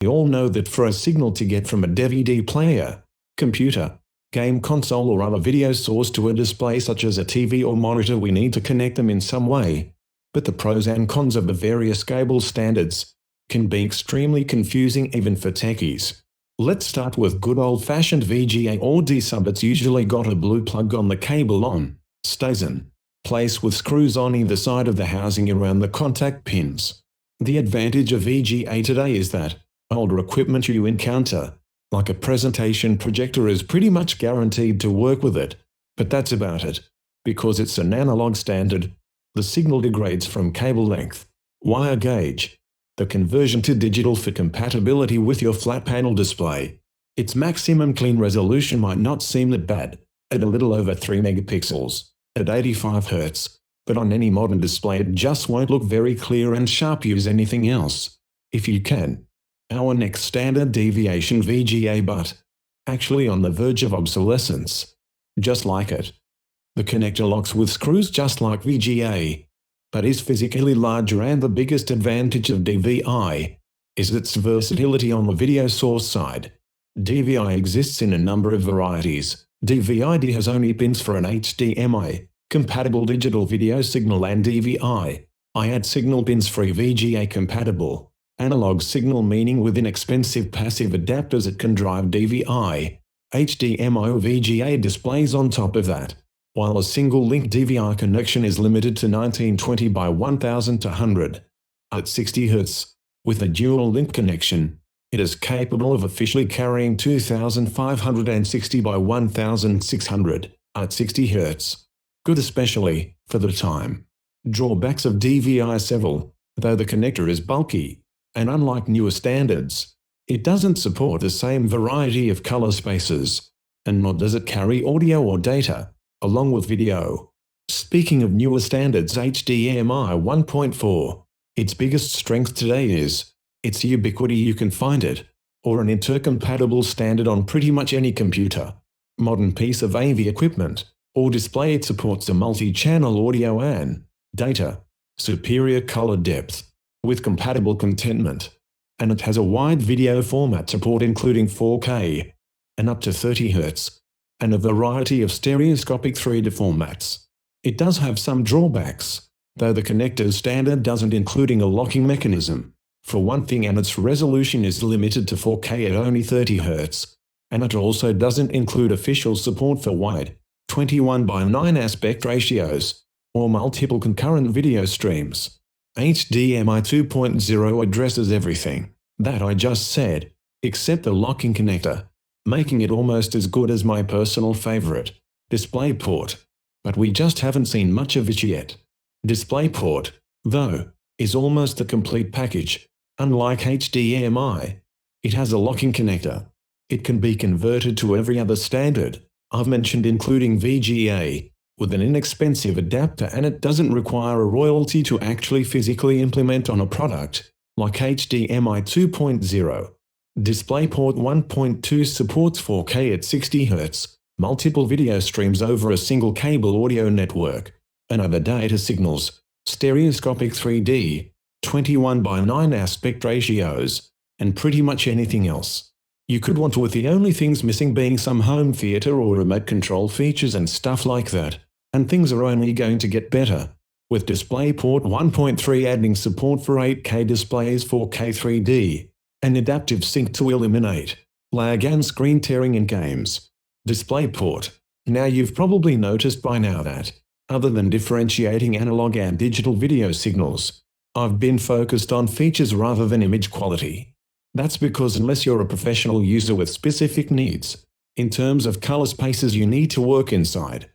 We all know that for a signal to get from a DVD player, computer, game console or other video source to a display such as a TV or monitor, we need to connect them in some way. But the pros and cons of the various cable standards can be extremely confusing even for techies. Let's start with good old-fashioned VGA or D-sub. It's usually got a blue plug on the cable on, stays in place with screws on either side of the housing around the contact pins. The advantage of VGA today is that older equipment you encounter, like a presentation projector, is pretty much guaranteed to work with it. But that's about it. Because it's an analog standard, the signal degrades from cable length, wire gauge, the conversion to digital for compatibility with your flat panel display. Its maximum clean resolution might not seem that bad, at a little over 3 megapixels, at 85 Hz, but on any modern display it just won't look very clear and sharp. Use anything else, if you can. Our next standard deviation, VGA, but actually on the verge of obsolescence. Just like it. The connector locks with screws just like VGA, but is physically larger, and the biggest advantage of DVI is its versatility on the video source side. DVI exists in a number of varieties. DVI has only pins for an HDMI, compatible digital video signal, and DVI add signal pins for VGA compatible analog signal, meaning with inexpensive passive adapters it can drive DVI, HDMI or VGA displays on top of that. While a single-link DVI connection is limited to 1920 by 1200 at 60 Hz, with a dual-link connection, it is capable of officially carrying 2560 by 1600 at 60 Hz. Good especially for the time. Drawbacks of DVI are several, though the connector is bulky, and unlike newer standards, it doesn't support the same variety of color spaces, and nor does it carry audio or data along with video. Speaking of newer standards, HDMI 1.4, its biggest strength today is its ubiquity. You can find it, or an intercompatible standard, on pretty much any computer, modern piece of AV equipment, or display. It supports a multi-channel audio and data, superior color depth, with compatible contentment, and it has a wide video format support including 4K and up to 30 Hz. And a variety of stereoscopic 3D formats. It does have some drawbacks, though the connector standard doesn't, including a locking mechanism, for one thing, and its resolution is limited to 4K at only 30 Hz, and it also doesn't include official support for wide 21:9 aspect ratios, or multiple concurrent video streams. HDMI 2.0 addresses everything that I just said, except the locking connector, making it almost as good as my personal favorite, DisplayPort. But we just haven't seen much of it yet. DisplayPort, though, is almost the complete package. Unlike HDMI, it has a locking connector. It can be converted to every other standard I've mentioned, including VGA, with an inexpensive adapter, and it doesn't require a royalty to actually physically implement on a product, like HDMI 2.0. DisplayPort 1.2 supports 4K at 60 Hz, multiple video streams over a single cable audio network, and other data signals, stereoscopic 3D, 21:9 aspect ratios, and pretty much anything else you could want, with the only things missing being some home theater or remote control features and stuff like that. And things are only going to get better, with DisplayPort 1.3 adding support for 8K displays, 4K 3D, and adaptive sync to eliminate lag and screen tearing in games. DisplayPort. Now you've probably noticed by now that, other than differentiating analog and digital video signals, I've been focused on features rather than image quality. That's because unless you're a professional user with specific needs, in terms of color spaces you need to work inside,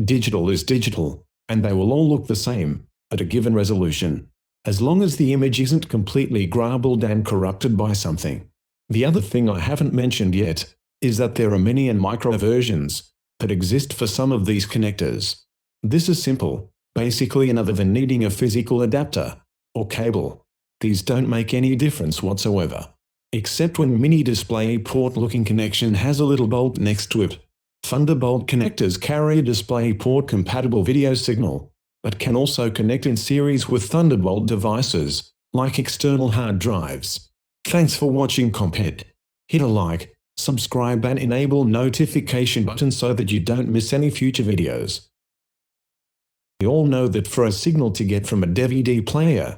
digital is digital, and they will all look the same at a given resolution, as long as the image isn't completely garbled and corrupted by something. The other thing I haven't mentioned yet is that there are mini and micro versions that exist for some of these connectors. This is simple, basically, and other than needing a physical adapter or cable, these don't make any difference whatsoever, except when mini DisplayPort looking connection has a little bolt next to it. Thunderbolt connectors carry a DisplayPort compatible video signal, but can also connect in series with Thunderbolt devices, like external hard drives. Thanks for watching Compet. Hit a like, subscribe and enable notification button so that you don't miss any future videos. We all know that for a signal to get from a DVD player,